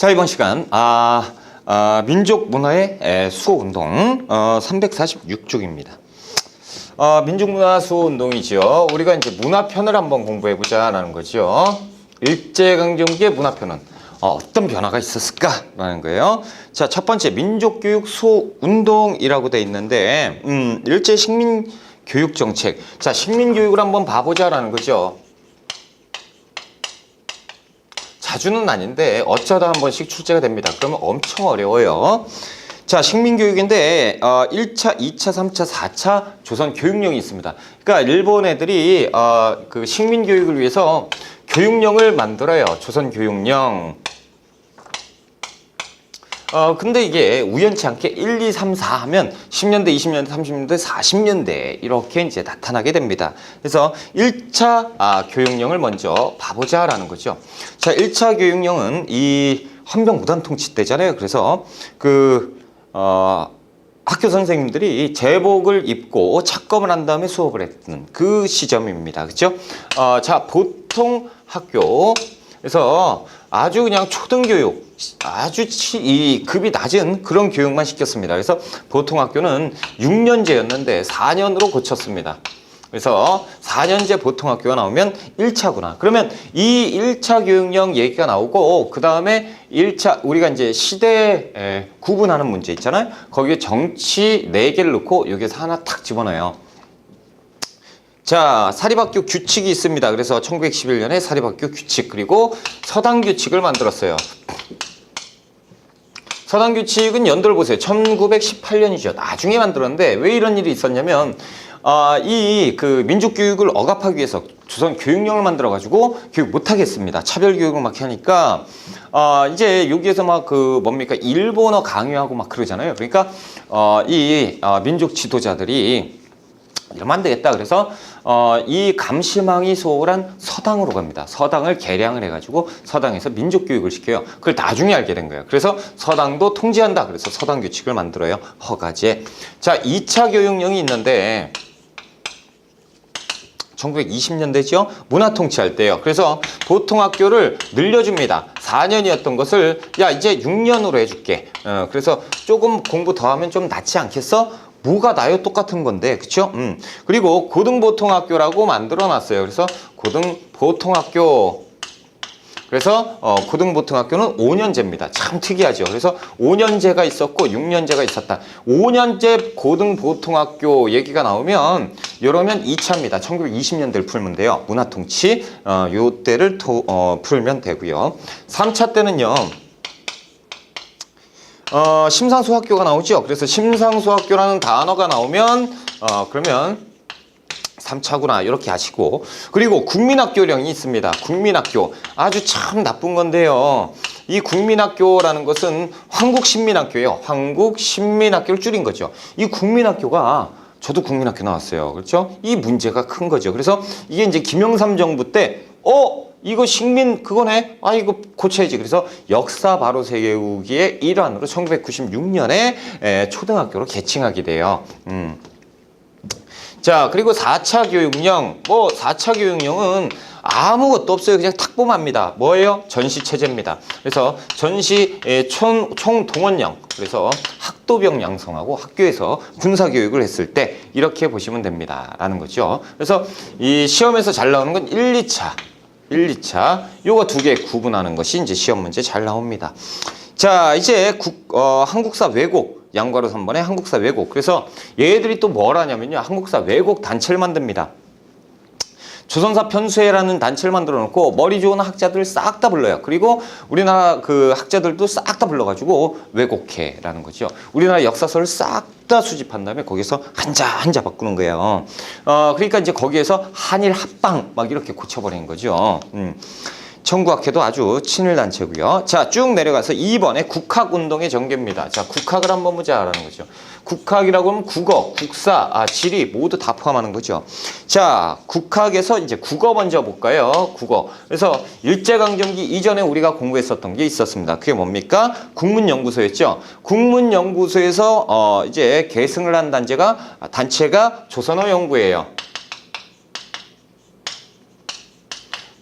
자, 이번 시간 민족 문화의 수호 운동 346쪽입니다. 민족 문화 수호 운동이죠. 우리가 이제 문화편을 한번 공부해 보자라는 거죠. 일제강점기의 문화편은 어떤 변화가 있었을까라는 거예요. 자, 첫 번째 민족교육 수호 운동이라고 돼 있는데 일제 식민 교육 정책. 자, 식민교육을 한번 봐보자라는 거죠. 자주는 아닌데 어쩌다 한 번씩 출제가 됩니다. 그러면 엄청 어려워요. 자, 식민교육인데 1차, 2차, 3차, 4차 조선 교육령이 있습니다. 그러니까 일본 애들이 그 식민교육을 위해서 교육령을 만들어요. 조선 교육령. 근데 이게 우연치 않게 1, 2, 3, 4 하면 10년대, 20년대, 30년대, 40년대 이렇게 이제 나타나게 됩니다. 그래서 1차 교육령을 먼저 봐보자라는 거죠. 자, 1차 교육령은 이 헌병 무단 통치 때잖아요. 그래서 학교 선생님들이 제복을 입고 착검을 한 다음에 수업을 했던 그 시점입니다. 그렇죠? 자, 보통 학교 그래서 아주 그냥 초등교육, 아주 이 급이 낮은 그런 교육만 시켰습니다. 그래서 보통 학교는 6년제였는데 4년으로 고쳤습니다. 그래서 4년제 보통학교가 나오면 1차구나. 그러면 이 1차 교육령 얘기가 나오고 그 다음에 1차 우리가 이제 시대 구분하는 문제 있잖아요. 거기에 정치 4개를 넣고 여기서 하나 탁 집어넣어요. 자, 사립학교 규칙이 있습니다. 그래서 1911년에 사립학교 규칙 그리고 서당규칙을 만들었어요. 서당규칙은 연도를 보세요. 1918년이죠. 나중에 만들었는데 왜 이런 일이 있었냐면 그 민족교육을 억압하기 위해서 조선 교육령을 만들어가지고 교육 못하게 했습니다. 차별교육을 막 하니까 이제 여기에서 막 뭡니까 일본어 강요하고 막 그러잖아요. 그러니까 민족 지도자들이 이러면 안 되겠다. 그래서 이 감시망이 소홀한 서당으로 갑니다. 서당을 개량을 해가지고 서당에서 민족교육을 시켜요. 그걸 나중에 알게 된 거예요. 그래서 서당도 통제한다. 그래서 서당규칙을 만들어요. 허가제. 자, 2차 교육령이 있는데 1920년대죠. 문화통치할 때요. 그래서 보통학교를 늘려줍니다. 4년이었던 것을 야 이제 6년으로 해줄게. 그래서 조금 공부 더 하면 좀 낫지 않겠어? 뭐가 나요? 똑같은 건데, 그쵸? 그리고 고등보통학교라고 만들어놨어요. 그래서 고등보통학교. 그래서 고등보통학교는 5년제입니다. 참 특이하죠. 그래서 5년제가 있었고 6년제가 있었다. 5년제 고등보통학교 얘기가 나오면 이러면 2차입니다. 1920년대를 풀면 돼요. 문화통치 요때를 풀면 되고요. 3차 때는요. 심상수학교가 나오죠. 그래서 심상수학교라는 단어가 나오면 그러면 3차구나 이렇게 아시고 그리고 국민학교령이 있습니다. 국민학교 아주 참 나쁜 건데요. 이 국민학교라는 것은 한국신민학교예요. 한국신민학교를 줄인 거죠. 이 국민학교가 저도 국민학교 나왔어요. 그렇죠? 이 문제가 큰 거죠. 그래서 이게 이제 김영삼 정부 때 이거 식민 그거네? 이거 고쳐야지. 그래서 역사 바로 세우기의 일환으로 1996년에 초등학교로 개칭하게 돼요. 자, 그리고 4차 교육령. 4차 교육령은 아무것도 없어요. 그냥 탁 보면 압니다. 뭐예요? 전시체제입니다. 그래서 전시 총동원령. 그래서 학도병 양성하고 학교에서 군사교육을 했을 때 이렇게 보시면 됩니다. 라는 거죠. 그래서 이 시험에서 잘 나오는 건 1, 2차. 1, 2차 요거 두 개 구분하는 것이 이제 시험 문제 잘 나옵니다. 자, 이제 한국사 왜곡 양괄호 3번에 한국사 왜곡. 그래서 얘들이 또 뭘 하냐면요. 한국사 왜곡 단체를 만듭니다. 조선사 편수회라는 단체를 만들어 놓고 머리 좋은 학자들 싹 다 불러요. 그리고 우리나라 그 학자들도 싹 다 불러가지고 왜곡해라는 거죠. 우리나라 역사서를 싹 다 수집한 다음에 거기서 한자 바꾸는 거예요. 그러니까 이제 거기에서 한일 합방 막 이렇게 고쳐버리는 거죠. 청구학회도 아주 친일 단체고요. 자, 쭉 내려가서 2번에 국학운동의 전개입니다. 자, 국학을 한번 보자라는 거죠. 국학이라고 하면 국어, 국사, 지리 모두 다 포함하는 거죠. 자, 국학에서 이제 국어 먼저 볼까요? 국어. 그래서 일제강점기 이전에 우리가 공부했었던 게 있었습니다. 그게 뭡니까? 국문연구소였죠. 국문연구소에서 이제 계승을 한 단체가 조선어 연구예요.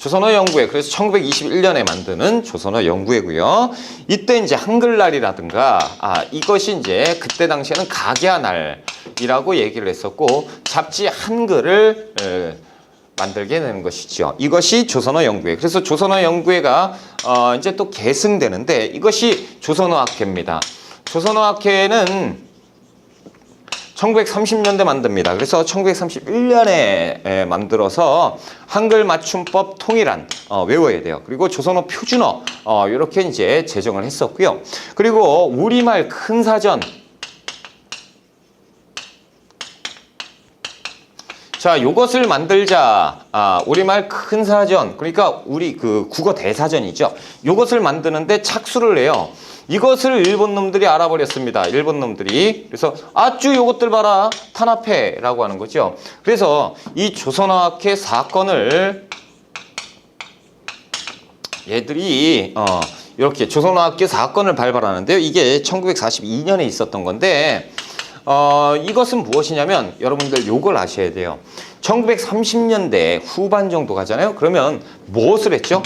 조선어 연구회, 그래서 1921년에 만드는 조선어 연구회고요. 이때 이제 한글날이라든가 이것이 이제 그때 당시에는 각야날이라고 얘기를 했었고 잡지 한글을 만들게 되는 것이죠. 이것이 조선어 연구회. 그래서 조선어 연구회가 이제 또 계승되는데 이것이 조선어학회입니다. 조선어학회는 1930년대 만듭니다. 그래서 1931년에 만들어서 한글 맞춤법 통일안 외워야 돼요. 그리고 조선어 표준어 이렇게 이제 제정을 했었고요. 그리고 우리말 큰 사전. 자, 요것을 만들자. 우리말 큰 사전. 그러니까 우리 그 국어 대사전이죠. 요것을 만드는데 착수를 해요. 이것을 일본 놈들이 알아버렸습니다. 일본 놈들이. 그래서 아쭈 요것들 봐라. 탄압해라고 하는 거죠. 그래서 이 조선어학회 사건을 얘들이 이렇게 조선어학회 사건을 발발하는데요. 이게 1942년에 있었던 건데 이것은 무엇이냐면 여러분들 요걸 아셔야 돼요. 1930년대 후반 정도 가잖아요. 그러면 무엇을 했죠?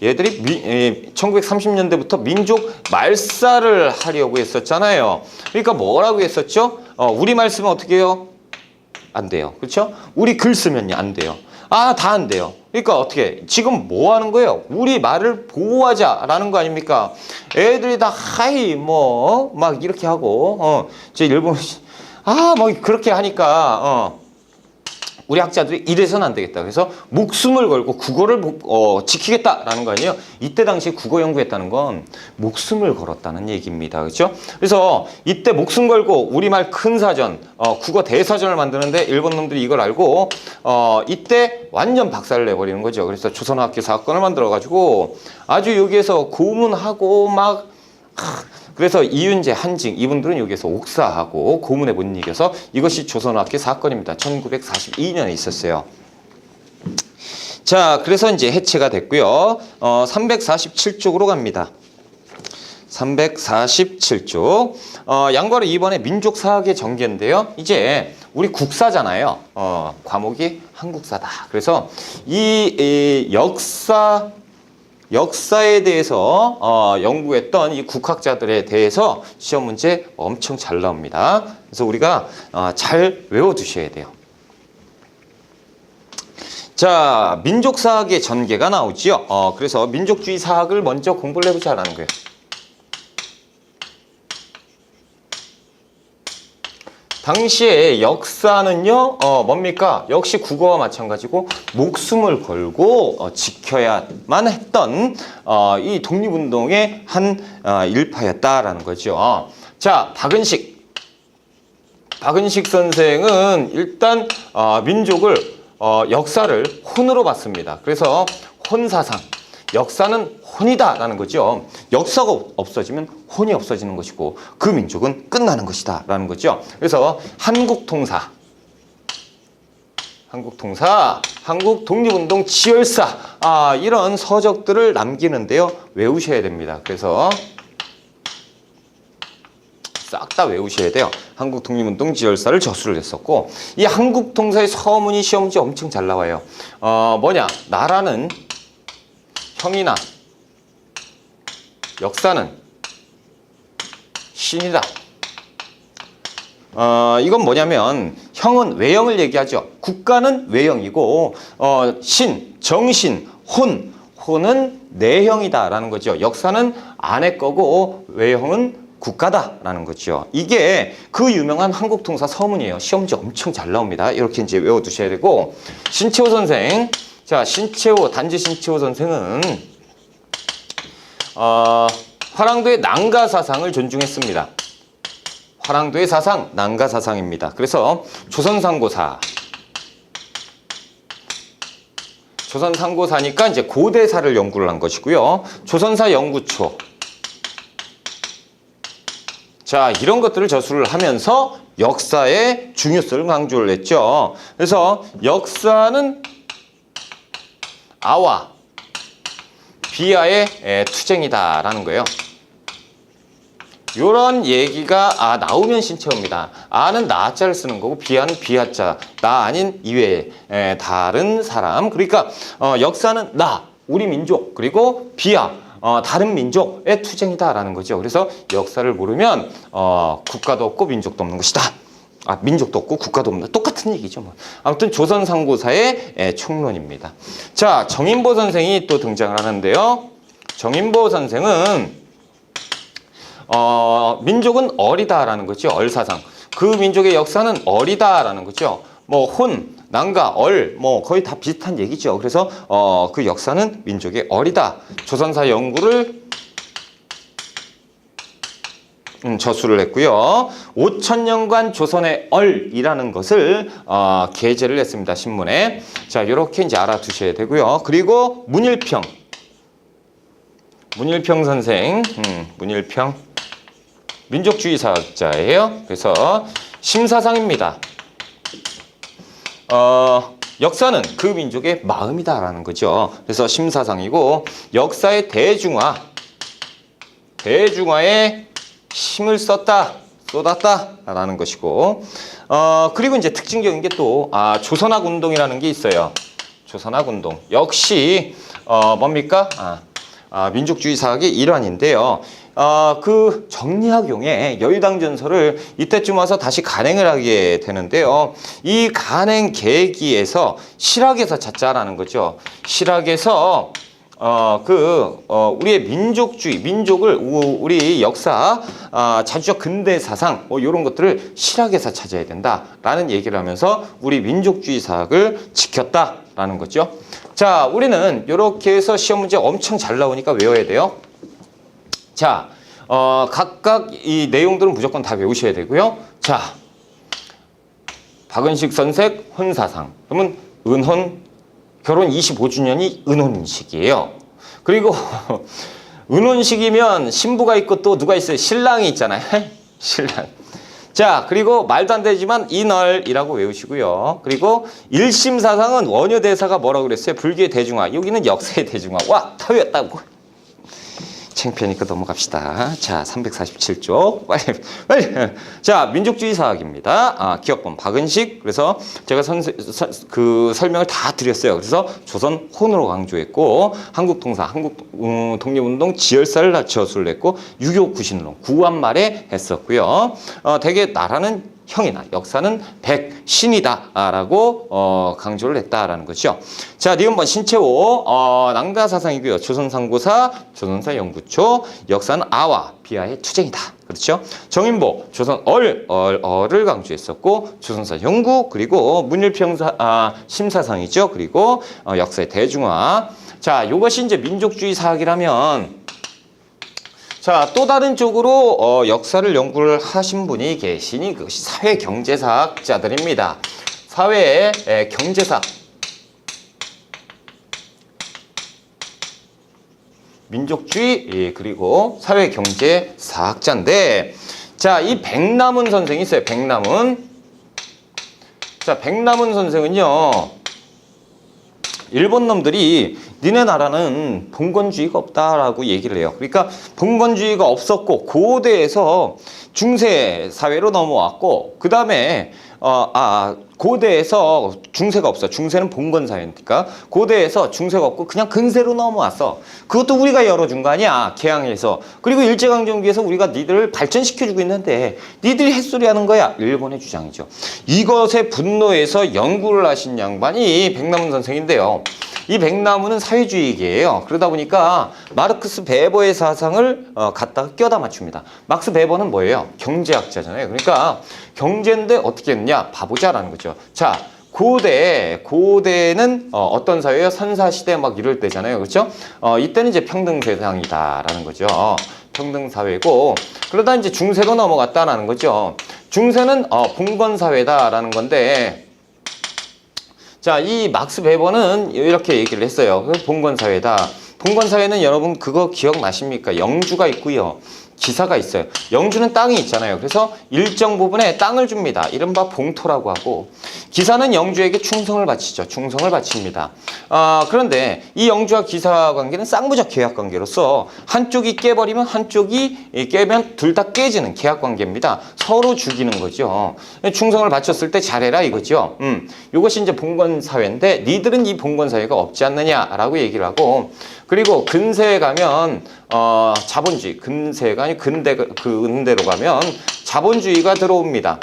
얘들이 1930년대부터 민족 말살을 하려고 했었잖아요. 그러니까 뭐라고 했었죠? 우리말 쓰면 어떻게 해요? 안 돼요. 그렇죠? 우리 글 쓰면요 안 돼요. 다 안 돼요. 그러니까 어떻게 지금 뭐 하는 거예요? 우리 말을 보호하자라는 거 아닙니까? 애들이 다 하이 뭐 막 이렇게 하고 제 일본 뭐 그렇게 하니까 우리 학자들이 이래서는 안 되겠다. 그래서 목숨을 걸고 국어를 지키겠다라는 거 아니에요? 이때 당시 국어 연구했다는 건 목숨을 걸었다는 얘기입니다. 그렇죠? 그래서 이때 목숨 걸고 우리말 큰 사전, 국어 대사전을 만드는데 일본 놈들이 이걸 알고 이때 완전 박살을 내버리는 거죠. 그래서 조선어학회 사건을 만들어가지고 아주 여기에서 고문하고 막 그래서 이윤재, 한징 이분들은 여기에서 옥사하고 고문에 못 이겨서 이것이 조선어학회 사건입니다. 1942년에 있었어요. 자, 그래서 이제 해체가 됐고요. 347쪽으로 갑니다. 347쪽. 양과로 2번에 민족사학의 전개인데요. 이제 우리 국사잖아요. 과목이 한국사다. 그래서 이 역사에 대해서 연구했던 이 국학자들에 대해서 시험 문제 엄청 잘 나옵니다. 그래서 우리가 잘 외워두셔야 돼요. 자, 민족사학의 전개가 나오지요. 그래서 민족주의 사학을 먼저 공부를 해보자라는 거예요. 당시에 역사는요, 뭡니까? 역시 국어와 마찬가지고 목숨을 걸고 지켜야만 했던 이 독립운동의 한 일파였다라는 거죠. 자, 박은식 선생은 일단 민족을 역사를 혼으로 봤습니다. 그래서 혼사상. 역사는 혼이다라는 거죠. 역사가 없어지면 혼이 없어지는 것이고 그 민족은 끝나는 것이다 라는 거죠. 그래서 한국통사, 한국독립운동 지열사 이런 서적들을 남기는데요. 외우셔야 됩니다. 그래서 싹 다 외우셔야 돼요. 한국독립운동 지열사를 저술을 했었고 이 한국통사의 서문이 시험 문제 엄청 잘 나와요. 뭐냐? 나라는 형이나 역사는 신이다. 이건 뭐냐면 형은 외형을 얘기하죠. 국가는 외형이고 신, 정신, 혼은 내형이다라는 거죠. 역사는 안의 거고 외형은 국가다라는 거죠. 이게 그 유명한 한국통사 서문이에요. 시험 문제 엄청 잘 나옵니다. 이렇게 이제 외워두셔야 되고 신채호 선생. 자, 단지 신채호 선생은 화랑도의 난가사상을 존중했습니다. 화랑도의 사상, 난가사상입니다. 그래서 조선상고사니까 이제 고대사를 연구를 한 것이고요. 조선사 연구초. 자, 이런 것들을 저술을 하면서 역사의 중요성을 강조를 했죠. 그래서 역사는 아와 비아의 투쟁이다라는 거예요. 이런 얘기가 나오면 신체어입니다. 아는 나자를 쓰는 거고 비아는 비아자, 나 아닌 이외에 다른 사람. 그러니까 역사는 나, 우리 민족 그리고 B야 다른 민족의 투쟁이다라는 거죠. 그래서 역사를 모르면 국가도 없고 민족도 없는 것이다. 민족도 없고 국가도 없는 똑같은 얘기죠. 뭐. 아무튼 조선 상고사의 총론입니다. 자, 정인보 선생이 또 등장을 하는데요. 정인보 선생은 민족은 어리다라는 거죠. 얼사상. 그 민족의 역사는 어리다라는 거죠. 뭐 혼, 난가, 뭐 거의 다 비슷한 얘기죠. 그래서 그 역사는 민족의 어리다. 조선사 연구를 저수를 했고요. 5,000년간 조선의 얼이라는 것을 게재를 했습니다. 신문에. 자, 이렇게 이제 알아두셔야 되고요. 그리고 문일평 선생, 문일평 민족주의 사학자예요. 그래서 심사상입니다. 역사는 그 민족의 마음이다라는 거죠. 그래서 심사상이고 역사의 대중화에 힘을 쏟았다라는 것이고 그리고 이제 특징적인 게 또 조선학 운동이라는 게 있어요. 조선학 운동 역시 뭡니까? 민족주의 사학의 일환인데요. 그 정리학용의 여의당전설을 이때쯤 와서 다시 간행을 하게 되는데요. 이 간행 계기에서 실학에서 찾자라는 거죠. 실학에서 우리의 민족주의, 민족을 우리 역사, 자주적 근대 사상 이런 것들을 실학에서 찾아야 된다라는 얘기를 하면서 우리 민족주의 사학을 지켰다라는 거죠. 자, 우리는 이렇게 해서 시험 문제 엄청 잘 나오니까 외워야 돼요. 자, 각각 이 내용들은 무조건 다 외우셔야 되고요. 자, 박은식 선생 혼사상. 그러면 은혼 결혼 25주년이 은혼식이에요. 그리고 은혼식이면 신부가 있고 또 누가 있어요? 신랑이 있잖아요. 신랑. 자, 그리고 말도 안 되지만 인얼이라고 외우시고요. 그리고 일심사상은 원효대사가 뭐라고 그랬어요? 불교의 대중화. 여기는 역사의 대중화. 와, 다 외웠다고. 창피하니까 넘어갑시다. 자, 347쪽. 빨리. 자, 민족주의 사학입니다. 기억본 박은식. 그래서 제가 그 설명을 다 드렸어요. 그래서 조선 혼으로 강조했고, 한국통사, 한국 독립운동 지열사를 저수를 했고, 6.25 구신론, 구한말에 했었고요. 대개 나라는 형이나 역사는 백신이다라고 강조를 했다라는 거죠. 자, 니은번 신채호 난가사상이고요. 조선상고사, 조선사 연구초, 역사는 아와 비아의 투쟁이다. 그렇죠? 정인보 조선 얼을 강조했었고 조선사 연구 그리고 문일평 심사상이죠. 그리고 역사의 대중화. 자, 이것이 이제 민족주의 사학이라면. 자, 또 다른 쪽으로 역사를 연구를 하신 분이 계시니 그것이 사회경제사학자들입니다. 사회경제사. 민족주의 그리고 사회경제사학자인데 자, 이 백남은 선생이 있어요. 백남은. 자, 백남은 선생은요. 일본 놈들이 니네 나라는 봉건주의가 없다라고 얘기를 해요. 그러니까 봉건주의가 없었고 고대에서 중세 사회로 넘어왔고 그 다음에 고대에서 중세가 없어. 중세는 봉건 사회니까 고대에서 중세가 없고 그냥 근세로 넘어왔어. 그것도 우리가 열어준 거 아니야. 개항해서. 그리고 일제강점기에서 우리가 니들을 발전시켜주고 있는데 니들이 햇소리하는 거야. 일본의 주장이죠. 이것에 분노해서 연구를 하신 양반이 백남은 선생인데요. 이 백나무는 사회주의계예요. 그러다 보니까 마르크스 베버의 사상을 갖다가 껴다 맞춥니다. 막스 베버는 뭐예요? 경제학자잖아요. 그러니까 경제인데 어떻게 했느냐? 봐보자라는 거죠. 자, 고대는 어떤 사회예요? 선사시대 막 이럴 때잖아요. 그렇죠? 이때는 이제 평등세상이다라는 거죠. 평등사회고 그러다 이제 중세로 넘어갔다라는 거죠. 중세는 봉건사회다라는 건데 자, 이 막스 베버는 이렇게 얘기를 했어요. 봉건사회다. 봉건사회는 여러분 그거 기억나십니까? 영주가 있고요. 기사가 있어요. 영주는 땅이 있잖아요. 그래서 일정 부분의 땅을 줍니다. 이른바 봉토라고 하고, 기사는 영주에게 충성을 바치죠. 충성을 바칩니다. 그런데 이 영주와 기사 관계는 쌍무적 계약 관계로서 한쪽이 깨버리면 한쪽이 깨면 둘 다 깨지는 계약 관계입니다. 서로 죽이는 거죠. 충성을 바쳤을 때 잘해라 이거죠. 이것이 이제 봉건 사회인데, 니들은 이 봉건 사회가 없지 않느냐라고 얘기를 하고, 그리고 근세에 가면 자본주의, 근세가 아니 근대로 가면 자본주의가 들어옵니다.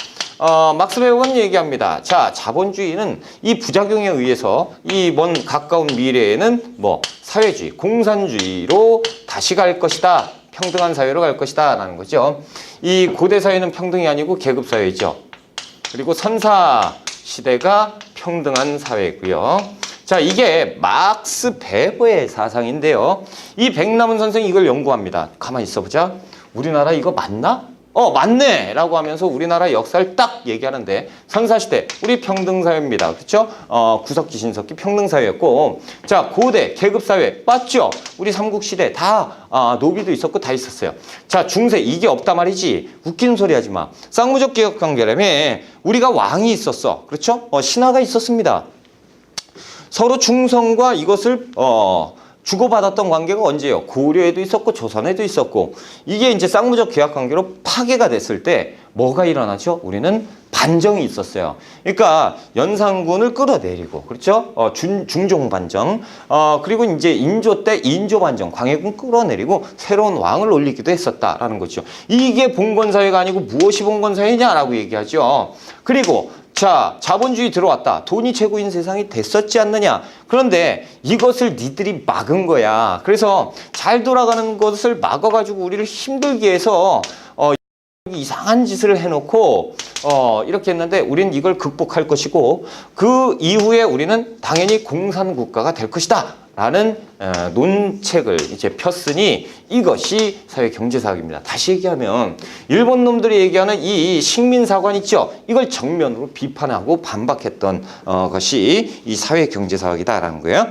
막스 베버는 얘기합니다. 자, 자본주의는 이 부작용에 의해서 이 먼 가까운 미래에는 뭐 사회주의, 공산주의로 다시 갈 것이다. 평등한 사회로 갈 것이다 라는 거죠. 이 고대 사회는 평등이 아니고 계급 사회죠. 그리고 선사 시대가 평등한 사회고요. 자, 이게 막스 베버의 사상인데요. 이 백남은 선생이 이걸 연구합니다. 가만히 있어보자. 우리나라 이거 맞나? 맞네! 라고 하면서 우리나라 역사를 딱 얘기하는데, 선사시대, 우리 평등사회입니다. 그렇죠? 구석기, 신석기 평등사회였고, 자, 고대, 계급사회, 맞죠? 우리 삼국시대 다, 노비도 있었고 다 있었어요. 자, 중세, 이게 없다 말이지. 웃기는 소리 하지 마. 쌍무적 계급관계라며, 우리가 왕이 있었어. 그렇죠? 신하가 있었습니다. 서로 충성과 이것을, 주고받았던 관계가 언제예요? 고려에도 있었고 조선에도 있었고, 이게 이제 쌍무적 계약 관계로 파괴가 됐을 때 뭐가 일어나죠? 우리는 반정이 있었어요. 그러니까 연산군을 끌어내리고, 그렇죠? 중종 반정, 그리고 이제 인조 때 인조 반정, 광해군 끌어내리고 새로운 왕을 올리기도 했었다라는 거죠. 이게 봉건사회가 아니고 무엇이 봉건사회냐라고 얘기하죠. 그리고 자, 자본주의 들어왔다. 돈이 최고인 세상이 됐었지 않느냐. 그런데 이것을 니들이 막은 거야. 그래서 잘 돌아가는 것을 막아가지고 우리를 힘들게 해서 이상한 짓을 해놓고 이렇게 했는데, 우리는 이걸 극복할 것이고, 그 이후에 우리는 당연히 공산국가가 될 것이다 라는 논책을 이제 폈으니, 이것이 사회경제사학입니다. 다시 얘기하면 일본 놈들이 얘기하는 이 식민사관 있죠? 이걸 정면으로 비판하고 반박했던 것이 이 사회경제사학이다라는 거예요.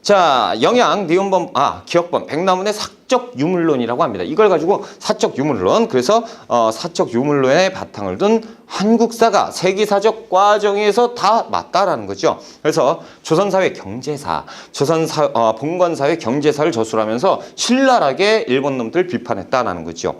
자, 영양, 니은범, 기억범, 백남훈의 사적 유물론이라고 합니다. 이걸 가지고 사적 유물론, 그래서 사적 유물론의 바탕을 둔 한국사가 세계사적 과정에서 다 맞다라는 거죠. 그래서 조선사회 경제사, 봉건사회 경제사를 저술하면서 신랄하게 일본 놈들 비판했다라는 거죠.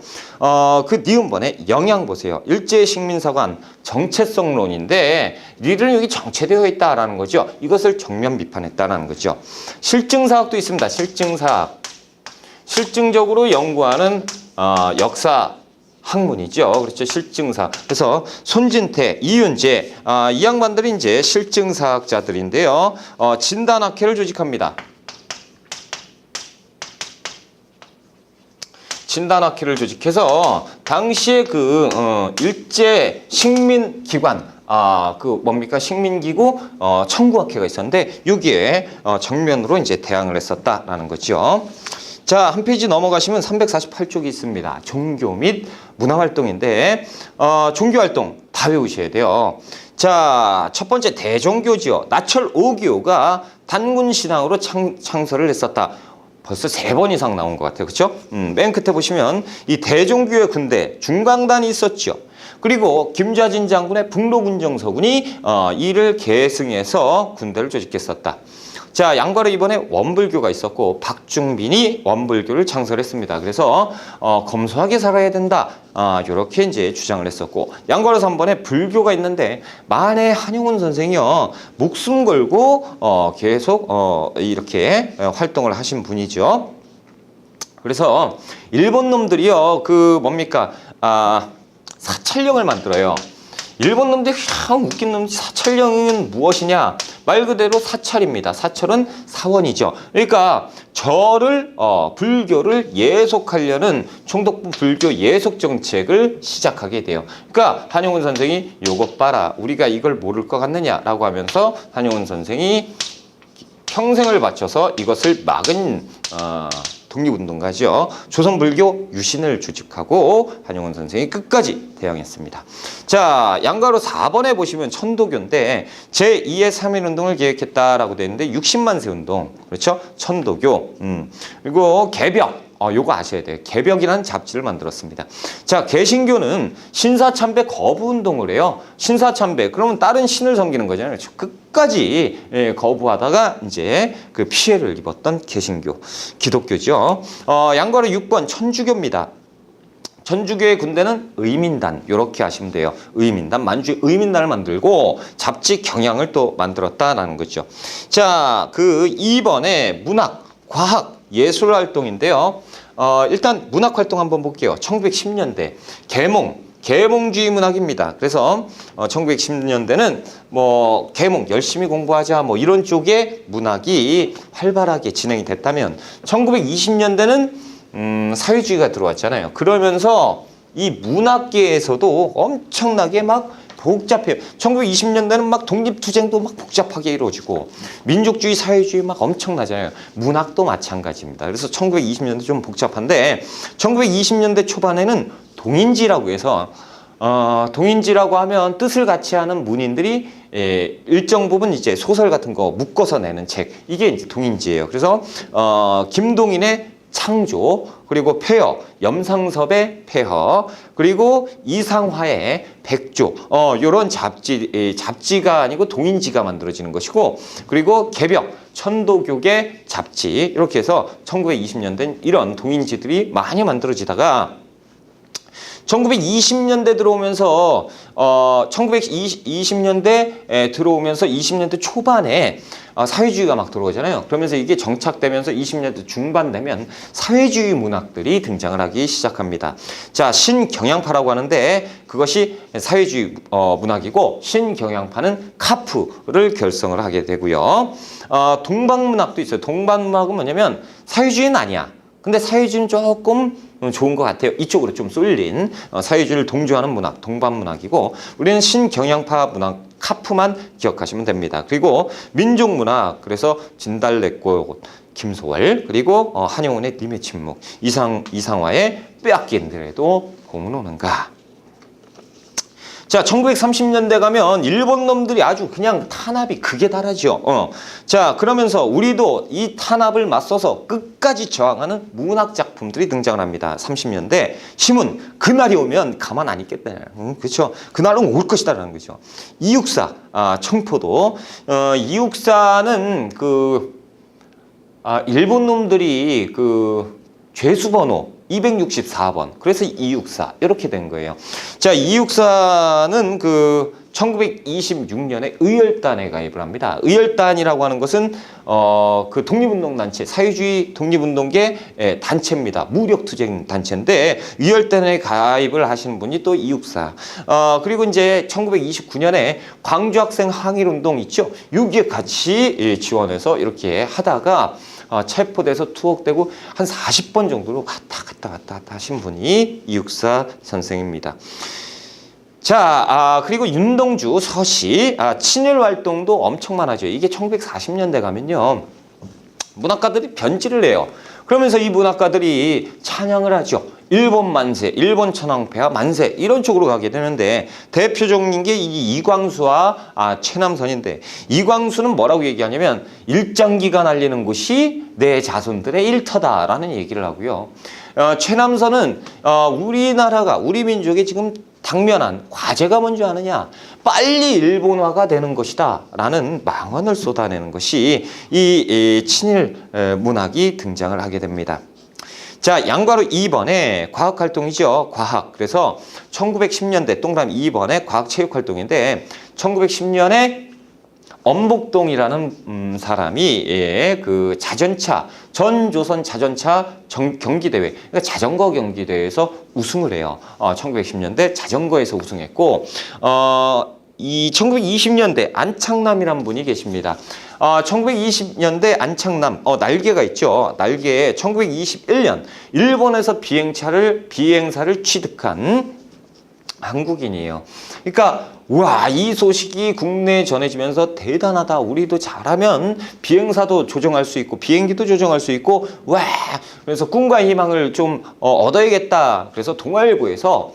그 니은번의 영양 보세요. 일제식민사관 정체성론인데, 니들은 여기 정체되어 있다라는 거죠. 이것을 정면 비판했다라는 거죠. 실증사학도 있습니다. 실증사학. 실증적으로 연구하는 역사 학문이죠. 그렇죠. 실증사. 그래서 손진태, 이윤재, 이 양반들이 이제 실증사학자들인데요. 진단학회를 조직합니다. 진단학회를 조직해서 당시에 그 일제 식민기관, 식민기구 청구학회가 있었는데, 여기에 정면으로 이제 대항을 했었다라는 거죠. 자, 한 페이지 넘어가시면 348쪽이 있습니다. 종교 및 문화활동인데, 종교활동 다 외우셔야 돼요. 자, 첫 번째 대종교지요. 나철 오기오가 단군신앙으로 창설을 했었다. 벌써 3번 이상 나온 것 같아요. 그렇죠? 맨 끝에 보시면 이 대종교의 군대 중강단이 있었죠. 그리고 김좌진 장군의 북로군정서군이 이를 계승해서 군대를 조직했었다. 자, 양과로 이번에 원불교가 있었고, 박중빈이 원불교를 창설했습니다. 그래서 검소하게 살아야 된다, 이렇게 이제 주장을 했었고, 양과로 3번에 불교가 있는데, 만에 한용운 선생이요 목숨 걸고 계속 이렇게 활동을 하신 분이죠. 그래서 일본 놈들이요 사찰령을 만들어요. 일본 놈들이 그냥 웃긴 놈이, 사찰령은 무엇이냐? 말 그대로 사찰입니다. 사찰은 사원이죠. 그러니까 절을 불교를 예속하려는 총독부 불교 예속 정책을 시작하게 돼요. 그러니까 한용운 선생이 요것 봐라, 우리가 이걸 모를 것 같느냐라고 하면서 한용운 선생이 평생을 바쳐서 이것을 막은 독립운동가죠. 조선불교 유신을 주직하고 한용운 선생이 끝까지 대항했습니다. 자, 양가로 4번에 보시면 천도교인데 제2의 3.1운동을 계획했다라고 되어 있는데 60만 세 운동, 그렇죠? 천도교, 그리고 개벽, 요거 아셔야 돼요. 개벽이라는 잡지를 만들었습니다. 자, 개신교는 신사참배 거부 운동을 해요. 신사참배, 그러면 다른 신을 섬기는 거잖아요. 끝까지 거부하다가 이제 그 피해를 입었던 개신교, 기독교죠. 양괄호 6번 천주교입니다. 천주교의 군대는 의민단, 이렇게 하시면 돼요. 의민단, 만주의 의민단을 만들고 잡지 경향을 또 만들었다라는 거죠. 자, 그 2번에 문학, 과학, 예술 활동인데요. 일단 문학 활동 한번 볼게요. 1910년대 계몽주의 문학입니다. 그래서 1910년대는 뭐 계몽 열심히 공부하자 뭐 이런 쪽의 문학이 활발하게 진행이 됐다면 1920년대는 사회주의가 들어왔잖아요. 그러면서 이 문학계에서도 엄청나게 막 복잡해요. 1920년대는 막 독립투쟁도 막 복잡하게 이루어지고 민족주의, 사회주의 막 엄청나잖아요. 문학도 마찬가지입니다. 그래서 1920년대 좀 복잡한데 1920년대 초반에는 동인지라고 해서 동인지라고 하면 뜻을 같이 하는 문인들이 일정 부분 이제 소설 같은 거 묶어서 내는 책, 이게 이제 동인지예요. 그래서 김동인의 창조, 그리고 폐허, 염상섭의 폐허, 그리고 이상화의 백조, 요런 잡지가 아니고 동인지가 만들어지는 것이고, 그리고 개벽, 천도교계 잡지, 이렇게 해서 1920년대는 이런 동인지들이 많이 만들어지다가 1920년대 들어오면서 1920년대 들어오면서 20년대 초반에 사회주의가 막 들어오잖아요. 그러면서 이게 정착되면서 20년대 중반 되면 사회주의 문학들이 등장을 하기 시작합니다. 자, 신경향파라고 하는데 그것이 사회주의 문학이고, 신경향파는 카프를 결성을 하게 되고요. 동방문학도 있어요. 동방문학은 뭐냐면 사회주의는 아니야. 근데 사회주의는 조금 좋은 것 같아요. 이쪽으로 좀 쏠린 사회주의를 동조하는 문학, 동방문학이고, 우리는 신경향파 문학 카프만 기억하시면 됩니다. 그리고 민족문학, 그래서 진달래꽃, 김소월, 그리고 한용운의 님의 침묵, 이상화의 빼앗긴 들에도 봄은 오는가. 자, 1930년대 가면 일본 놈들이 아주 그냥 탄압이 극에 달하죠. 자, 그러면서 우리도 이 탄압을 맞서서 끝까지 저항하는 문학 작품들이 등장을 합니다. 30년대 신문, 그날이 오면 가만 안 있겠다. 그렇죠? 그날은 올 것이다라는 거죠. 이육사, 청포도. 이육사는 일본 놈들이 죄수번호 264번. 그래서 이육사. 이렇게 된 거예요. 자, 이육사는 1926년에 의열단에 가입을 합니다. 의열단이라고 하는 것은 그 독립운동단체, 사회주의 독립운동계 단체입니다. 무력투쟁 단체인데 의열단에 가입을 하시는 분이 또 이육사. 그리고 이제 1929년에 광주학생 항일운동 있죠. 여기에 같이 지원해서 이렇게 하다가 체포돼서 투옥되고 한 40번 정도로 갔다 하신 분이 이육사 선생입니다. 자, 그리고 윤동주, 서시, 친일 활동도 엄청 많아져요. 이게 1940년대 가면요, 문학가들이 변질을 해요. 그러면서 이 문학가들이 찬양을 하죠. 일본 만세, 일본 천황폐하 만세, 이런 쪽으로 가게 되는데, 대표적인 게 이 이광수와 최남선인데, 이광수는 뭐라고 얘기하냐면 일장기가 날리는 곳이 내 자손들의 일터다라는 얘기를 하고요. 최남선은 우리나라가, 우리 민족이 지금 당면한 과제가 뭔지 아느냐, 빨리 일본화가 되는 것이다 라는 망언을 쏟아내는 것이 이 친일 문학이 등장을 하게 됩니다. 자, 양괄호 2번에 과학활동이죠. 과학. 그래서 1910년대 동그라미 2번에 과학체육활동인데 1910년에 엄복동이라는 사람이 그 자전차, 전조선 자전차 경기대회, 그러니까 자전거 경기대회에서 우승을 해요. 1910년대 자전거에서 우승했고, 이 1920년대 안창남이라는 분이 계십니다. 1920년대 안창남, 날개가 있죠. 날개에 1921년 일본에서 비행사를 취득한 한국인이에요. 그러니까 와, 이 소식이 국내에 전해지면서 대단하다. 우리도 잘하면 비행사도 조정할 수 있고 비행기도 조정할 수 있고 와, 그래서 꿈과 희망을 좀 얻어야겠다. 그래서 동아일보에서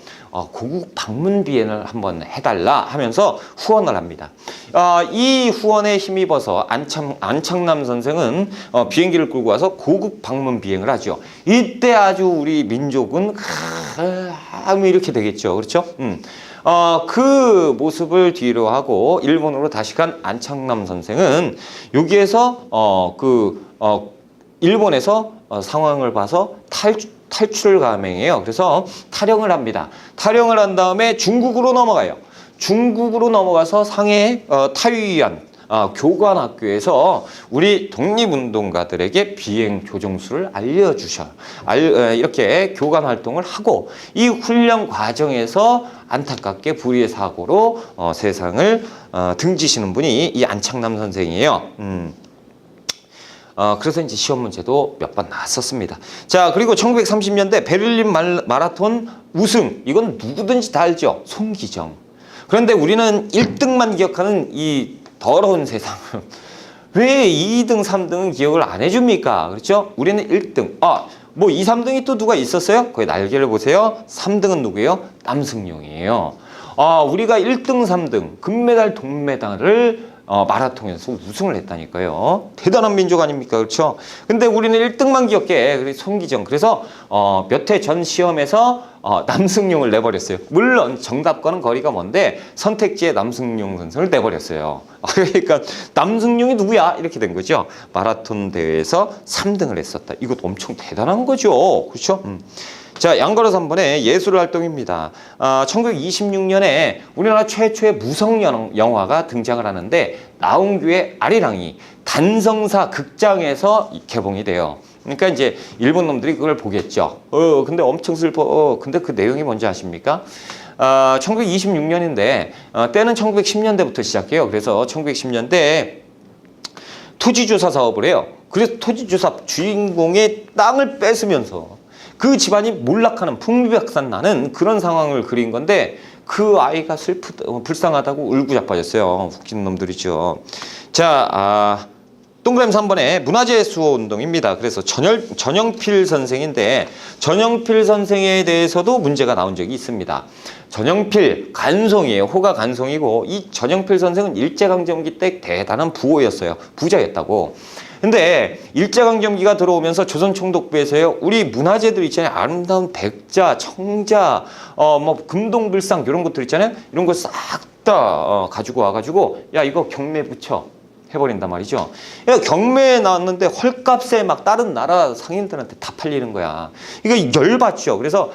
고국 방문 비행을 한번 해달라 하면서 후원을 합니다. 이 후원에 힘입어서 안창남 선생은 비행기를 끌고 와서 고국 방문 비행을 하죠. 이때 아주 우리 민족은 이렇게 되겠죠. 그렇죠? 그 모습을 뒤로 하고 일본으로 다시 간 안창남 선생은 여기에서 일본에서 상황을 봐서 탈출 감행이에요. 그래서 탈영을 합니다. 탈영을 한 다음에 중국으로 넘어가요. 중국으로 넘어가서 상해 타이유안 교관학교에서 우리 독립운동가들에게 비행 조종수를 알려주셔. 이렇게 교관 활동을 하고 이 훈련 과정에서 안타깝게 불의의 사고로 세상을 등지시는 분이 이 안창남 선생이에요. 그래서 이제 시험 문제도 몇 번 나왔었습니다. 자, 그리고 1930년대 베를린 마라톤 우승. 이건 누구든지 다 알죠. 송기정. 그런데 우리는 1등만 기억하는 이 더러운 세상을 왜 2등, 3등은 기억을 안 해줍니까? 그렇죠? 우리는 1등. 뭐 2, 3등이 또 누가 있었어요? 거기 날개를 보세요. 3등은 누구예요? 남승용이에요. 우리가 1등, 3등, 금메달, 동메달을 마라톤에서 우승을 했다니까요. 대단한 민족 아닙니까? 그렇죠? 근데 우리는 1등만 기억해. 그래서 송기정. 그래서 몇 해 전 시험에서 남승용을 내버렸어요. 물론 정답과는 거리가 먼데 선택지에 남승용 선수를 내버렸어요. 그러니까 남승용이 누구야? 이렇게 된 거죠. 마라톤 대회에서 3등을 했었다. 이것도 엄청 대단한 거죠. 그렇죠? 자, 양걸어 3번의 예술 활동입니다. 1926년에 우리나라 최초의 무성 영화가 등장을 하는데 나홍규의 아리랑이 단성사 극장에서 개봉이 돼요. 그러니까 이제 일본 놈들이 그걸 보겠죠. 근데 엄청 슬퍼. 근데 그 내용이 뭔지 아십니까? 1926년인데 때는 1910년대부터 시작해요. 그래서 1910년대에 토지주사 사업을 해요. 그래서 토지주사 주인공의 땅을 뺏으면서 그 집안이 몰락하는 풍비박산 나는 그런 상황을 그린 건데 그 아이가 불쌍하다고 울고 자빠졌어요. 웃긴 놈들이죠. 자, 동그라미 3번에 문화재 수호 운동입니다. 그래서 전영필 선생인데 전영필 선생에 대해서도 문제가 나온 적이 있습니다. 전영필 간송이에요. 호가 간송이고 이 전영필 선생은 일제강점기 때 대단한 부호였어요. 부자였다고. 근데 일제강점기가 들어오면서 조선총독부에서요, 우리 문화재들 있잖아요. 아름다운 백자, 청자, 뭐 금동불상 이런 것들 있잖아요. 이런 거 싹 다 가지고 와가지고 야 이거 경매 붙여 해버린단 말이죠. 야, 경매에 나왔는데 헐값에 막 다른 나라 상인들한테 다 팔리는 거야. 이거 열받죠. 그래서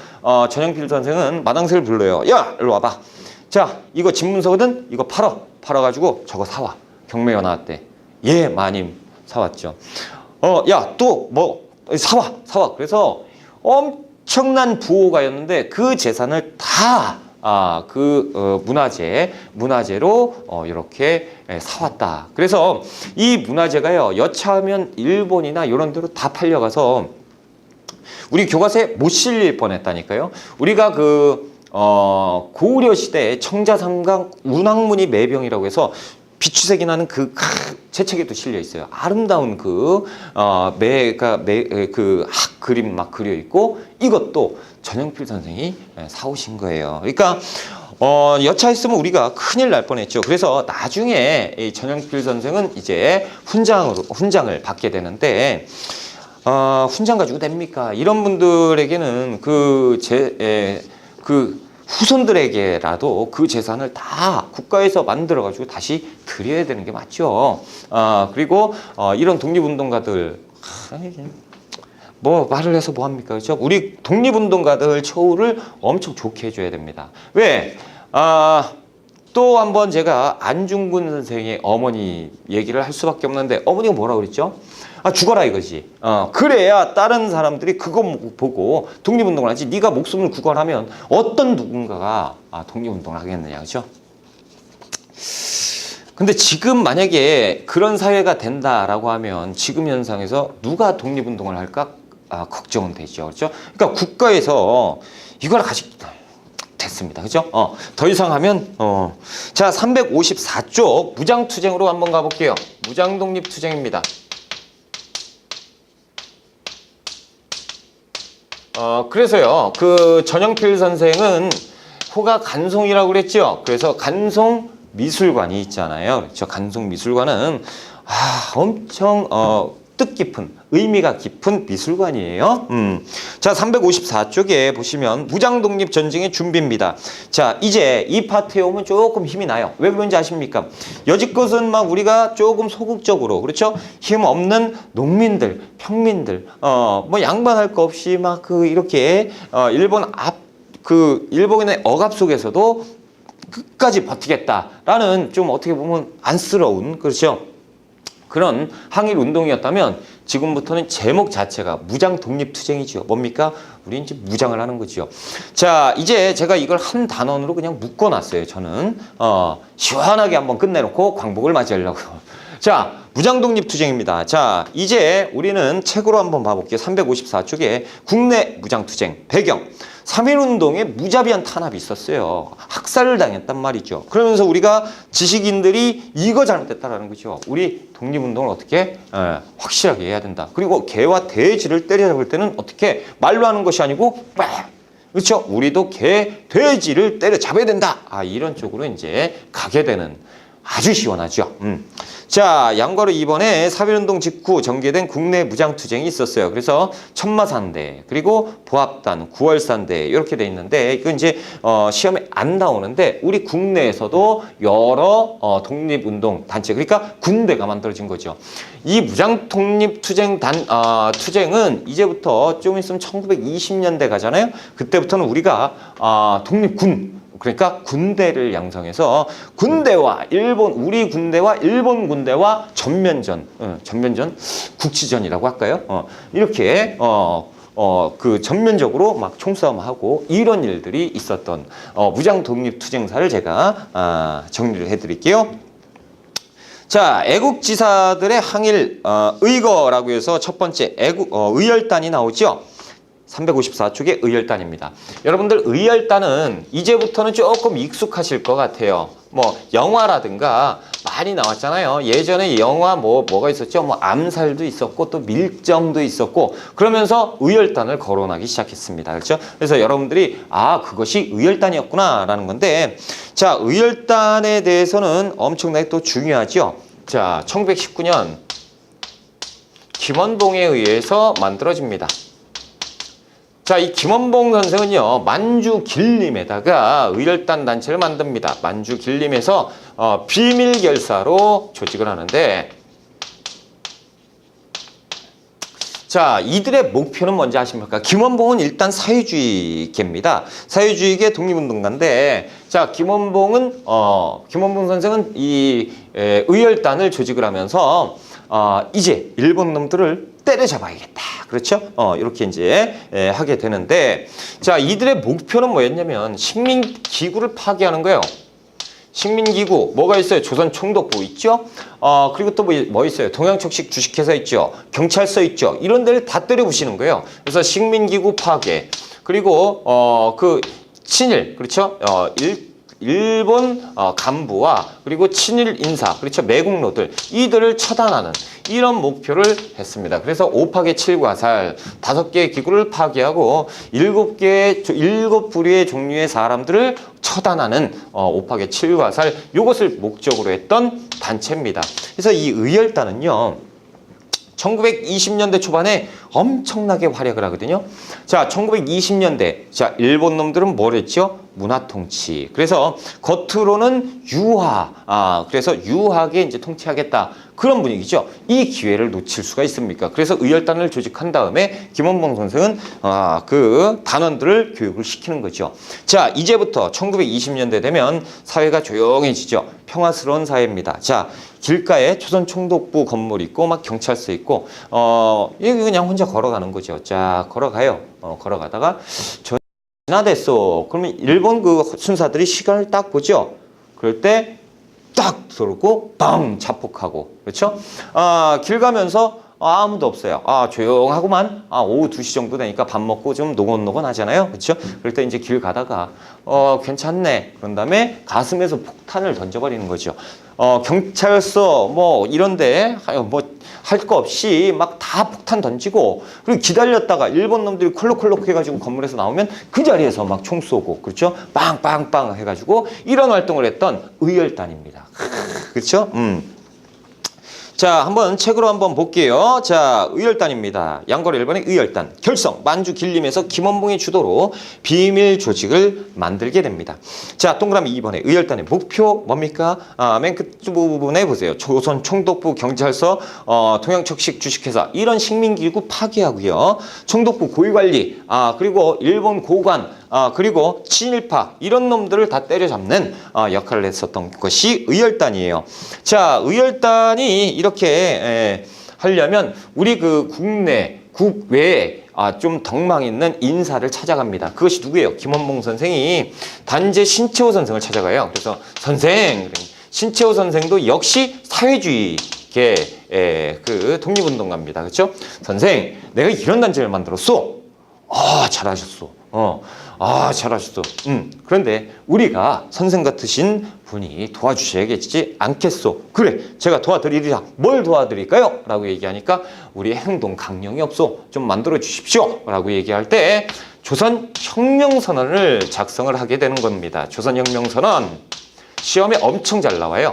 전영필 선생은 마당새를 불러요. 야 일로 와봐. 자 이거 집문서거든. 이거 팔아가지고 저거 사와. 경매가 나왔대. 예 마님. 사왔죠. 야, 또 뭐 사와. 그래서 엄청난 부호가였는데 그 재산을 다 문화재로 이렇게 사왔다. 그래서 이 문화재가요, 여차하면 일본이나 이런 데로 다 팔려가서 우리 교과서에 못 실릴 뻔했다니까요. 우리가 고구려 시대에 청자삼강 운항문이 매병이라고 해서 비추색이 나는 제 책에도 실려 있어요. 아름다운 학 그림 막 그려 있고 이것도 전영필 선생이 사오신 거예요. 그러니까 여차했으면 우리가 큰일 날 뻔했죠. 그래서 나중에 이 전영필 선생은 이제 훈장을 받게 되는데 훈장 가지고 됩니까? 이런 분들에게는 후손들에게라도 그 재산을 다 국가에서 만들어가지고 다시 드려야 되는 게 맞죠. 그리고 이런 독립운동가들 뭐 말을 해서 뭐 합니까? 그렇죠? 우리 독립운동가들 처우를 엄청 좋게 해줘야 됩니다. 왜? 또 한번 제가 안중근 선생의 어머니 얘기를 할 수밖에 없는데 어머니가 뭐라 그랬죠? 죽어라 이거지. 그래야 다른 사람들이 그거 보고 독립운동을 하지. 네가 목숨을 구걸하면 어떤 누군가가 독립운동을 하겠느냐, 그렇죠? 근데 지금 만약에 그런 사회가 된다라고 하면 지금 현상에서 누가 독립운동을 할까 걱정은 되죠, 그렇죠? 그러니까 국가에서 이걸 가지고 됐어. 있습니다. 그죠? 더 이상 하면, 자, 354쪽 무장투쟁으로 한번 가볼게요. 무장독립투쟁입니다. 그래서요, 그 전영필 선생은 호가 간송이라고 그랬죠? 그래서 간송미술관이 있잖아요. 그렇죠? 간송미술관은, 엄청, 뜻깊은, 의미가 깊은 미술관이에요. 자, 354쪽에 보시면 무장독립전쟁의 준비입니다. 자, 이제 이 파트에 오면 조금 힘이 나요. 왜 그런지 아십니까? 여지껏은 막 우리가 조금 소극적으로, 그렇죠? 힘 없는 농민들, 평민들, 뭐 양반할 거 없이 막 이렇게, 일본의 억압 속에서도 끝까지 버티겠다라는 좀 어떻게 보면 안쓰러운, 그렇죠? 그런 항일 운동이었다면 지금부터는 제목 자체가 무장 독립투쟁이죠. 뭡니까? 우리 이제 무장을 하는 거죠. 자, 이제 제가 이걸 한 단원으로 그냥 묶어놨어요. 저는 시원하게 한번 끝내놓고 광복을 맞이하려고. 자, 무장 독립투쟁입니다. 자, 이제 우리는 책으로 한번 봐볼게요. 354쪽에 국내 무장투쟁 배경. 3.1운동에 무자비한 탄압이 있었어요. 학살을 당했단 말이죠. 그러면서 우리가 지식인들이 이거 잘못됐다라는 거죠. 우리 독립운동을 어떻게 확실하게 해야 된다. 그리고 개와 돼지를 때려잡을 때는 어떻게 말로 하는 것이 아니고 그렇죠? 우리도 개, 돼지를 때려잡아야 된다. 이런 쪽으로 이제 가게 되는 아주 시원하죠. 자, 양과로 이번에 3.1운동 직후 전개된 국내 무장투쟁이 있었어요. 그래서 천마산대, 그리고 보합단, 구월산대 이렇게 돼 있는데 이건 이제 시험에 안 나오는데 우리 국내에서도 여러 독립운동 단체, 그러니까 군대가 만들어진 거죠. 이 무장독립투쟁 투쟁은 이제부터 좀 있으면 1920년대 가잖아요. 그때부터는 우리가 독립군, 그러니까 군대를 양성해서 군대와 우리 군대와 일본 군대와 전면전, 국지전이라고 할까요? 이렇게 그 전면적으로 막 총싸움하고 이런 일들이 있었던 무장 독립투쟁사를 제가 정리를 해드릴게요. 자, 애국지사들의 항일 의거라고 해서 첫 번째 의열단이 나오죠. 354쪽의 의열단입니다. 여러분들 의열단은 이제부터는 조금 익숙하실 것 같아요. 뭐 영화라든가 많이 나왔잖아요. 예전에 영화 뭐가 있었죠? 뭐 암살도 있었고 또 밀정도 있었고 그러면서 의열단을 거론하기 시작했습니다. 그렇죠? 그래서 여러분들이 그것이 의열단이었구나 라는 건데, 자, 의열단에 대해서는 엄청나게 또 중요하죠. 자, 1919년 김원봉에 의해서 만들어집니다. 자, 이 김원봉 선생은요, 만주 길림에다가 의열단 단체를 만듭니다. 만주 길림에서 비밀 결사로 조직을 하는데, 자, 이들의 목표는 뭔지 아십니까? 김원봉은 일단 사회주의계입니다. 사회주의계 독립운동가인데, 자, 김원봉 선생은 이 의열단을 조직을 하면서 이제 일본 놈들을 때려잡아야겠다. 그렇죠? 이렇게 이제 하게 되는데, 자, 이들의 목표는 뭐였냐면 식민기구를 파괴하는 거예요. 식민기구 뭐가 있어요? 조선총독부 있죠? 그리고 또 뭐 있어요? 동양척식 주식회사 있죠? 경찰서 있죠? 이런 데를 다 때려부시는 거예요. 그래서 식민기구 파괴, 그리고 그 친일, 그렇죠? 일본 간부와 그리고 친일 인사, 그렇죠? 매국노들, 이들을 처단하는 이런 목표를 했습니다. 그래서 5파괴 7과살, 5개의 기구를 파괴하고 7부류의 종류의 사람들을 처단하는 5파괴 7과살, 이것을 목적으로 했던 단체입니다. 그래서 이 의열단은요, 1920년대 초반에 엄청나게 활약을 하거든요. 자, 1920년대, 자, 일본 놈들은 뭘 했죠? 문화통치. 그래서 겉으로는 그래서 유하게 이제 통치하겠다. 그런 분위기죠. 이 기회를 놓칠 수가 있습니까? 그래서 의열단을 조직한 다음에 김원봉 선생은 그 단원들을 교육을 시키는 거죠. 자, 이제부터 1920년대 되면 사회가 조용해지죠. 평화스러운 사회입니다. 자, 길가에 조선총독부 건물 있고 막 경찰서 있고 여기 그냥 혼자 걸어가는 거죠. 자, 걸어가요. 걸어가다가 지나댔어. 그러면 일본 그 순사들이 시간을 딱 보죠. 그럴 때 딱 들고 빵 자폭하고, 그렇죠? 길 가면서 아무도 없어요. 조용하고만 오후 2시 정도 되니까 밥 먹고 좀 노곤노곤 하잖아요. 그렇죠? 그럴 때 이제 길 가다가 괜찮네. 그런 다음에 가슴에서 폭탄을 던져버리는 거죠. 경찰서 뭐 이런데 뭐 할 거 없이 막 다 폭탄 던지고 그리고 기다렸다가 일본 놈들이 콜록콜록 해가지고 건물에서 나오면 그 자리에서 막 총 쏘고 그렇죠? 빵빵빵 해가지고 이런 활동을 했던 의열단입니다. 그렇죠? 자, 한번 책으로 한번 볼게요. 자, 의열단입니다. 양거래 일본의 의열단. 결성, 만주 길림에서 김원봉의 주도로 비밀 조직을 만들게 됩니다. 자, 동그라미 2번에 의열단의 목표 뭡니까? 맨 끝부분에 보세요. 조선 총독부 경찰서, 동양척식 주식회사 이런 식민기구 파괴하고요. 총독부 고위관리, 그리고 일본 고관, 그리고 친일파 이런 놈들을 다 때려잡는 역할을 했었던 것이 의열단이에요. 자, 의열단이 이렇게 하려면 우리 그 국내, 국외에 좀 덕망 있는 인사를 찾아갑니다. 그것이 누구예요? 김원봉 선생이 단재 신채호 선생을 찾아가요. 그래서 선생, 신채호 선생도 역시 사회주의계 그 독립운동가입니다. 그렇죠? 선생, 내가 이런 단체를 만들었어. 잘하셨어. 잘하셨어. 그런데 우리가 선생 같으신 분이 도와주셔야겠지 않겠소? 그래, 제가 도와드리리라. 뭘 도와드릴까요? 라고 얘기하니까 우리 행동 강령이 없소. 좀 만들어 주십시오. 라고 얘기할 때 조선혁명선언을 작성을 하게 되는 겁니다. 조선혁명선언 시험에 엄청 잘 나와요.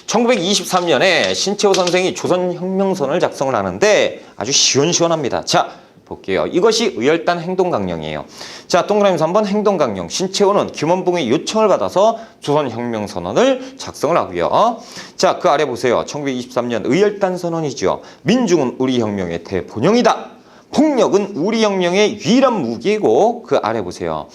1923년에 신채호 선생이 조선혁명선언을 작성을 하는데 아주 시원시원합니다. 자, 볼게요. 이것이 의열단 행동강령이에요. 자, 동그라미 3번 행동강령. 신채호는 김원봉의 요청을 받아서 조선혁명선언을 작성을 하고요. 자, 그 아래 보세요. 1923년 의열단 선언이죠. 민중은 우리 혁명의 대본영이다. 폭력은 우리 혁명의 유일한 무기이고 그 아래 보세요.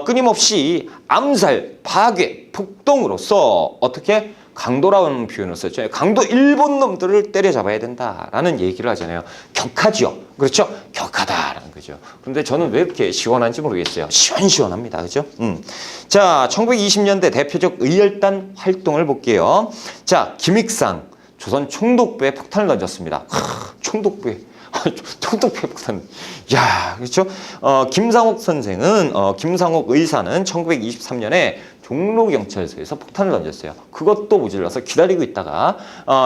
끊임없이 암살, 파괴, 폭동으로서 어떻게 강도라는 표현을 썼죠. 강도 일본 놈들을 때려잡아야 된다라는 얘기를 하잖아요. 격하죠. 그렇죠? 격하다라는 거죠. 그런데 저는 왜 이렇게 시원한지 모르겠어요. 시원시원합니다. 그죠? 자, 1920년대 대표적 의열단 활동을 볼게요. 자, 김익상 조선 총독부에 폭탄을 던졌습니다. 총독부에. 총독부에 폭탄. 야, 그렇죠? 김상옥 선생은, 김상옥 의사는 1923년에 종로경찰서에서 폭탄을 던졌어요. 그것도 모질라서 기다리고 있다가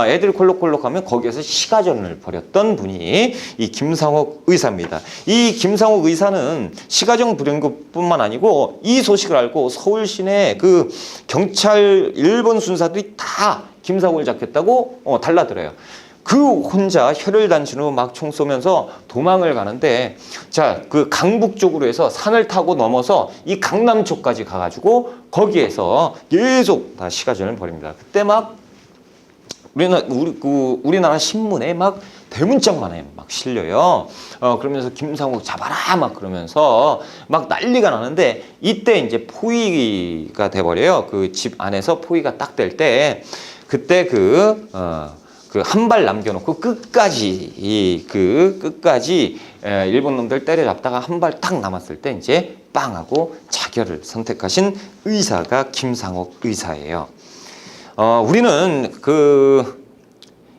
애들이 콜록콜록하면 거기에서 시가전을 벌였던 분이 이 김상옥 의사입니다. 이 김상옥 의사는 시가전 부린 것뿐만 아니고 이 소식을 알고 서울 시내 그 경찰 일본 순사들이 다 김상옥을 잡겠다고 달라들어요. 그 혼자 혈혈단신으로 막 총 쏘면서 도망을 가는데, 자, 그 강북 쪽으로 해서 산을 타고 넘어서 이 강남 쪽까지 가가지고 거기에서 계속 다 시가전을 벌입니다. 그때 막 우리나라 신문에 막 대문짝만에 막 실려요. 그러면서 김상욱 잡아라 막 그러면서 막 난리가 나는데 이때 이제 포위가 돼버려요. 그 집 안에서 포위가 딱 될 때 그때 그 한 발 남겨놓고 끝까지 일본 놈들 때려잡다가 한 발 딱 남았을 때 이제 빵 하고 자결을 선택하신 의사가 김상옥 의사예요. 우리는 그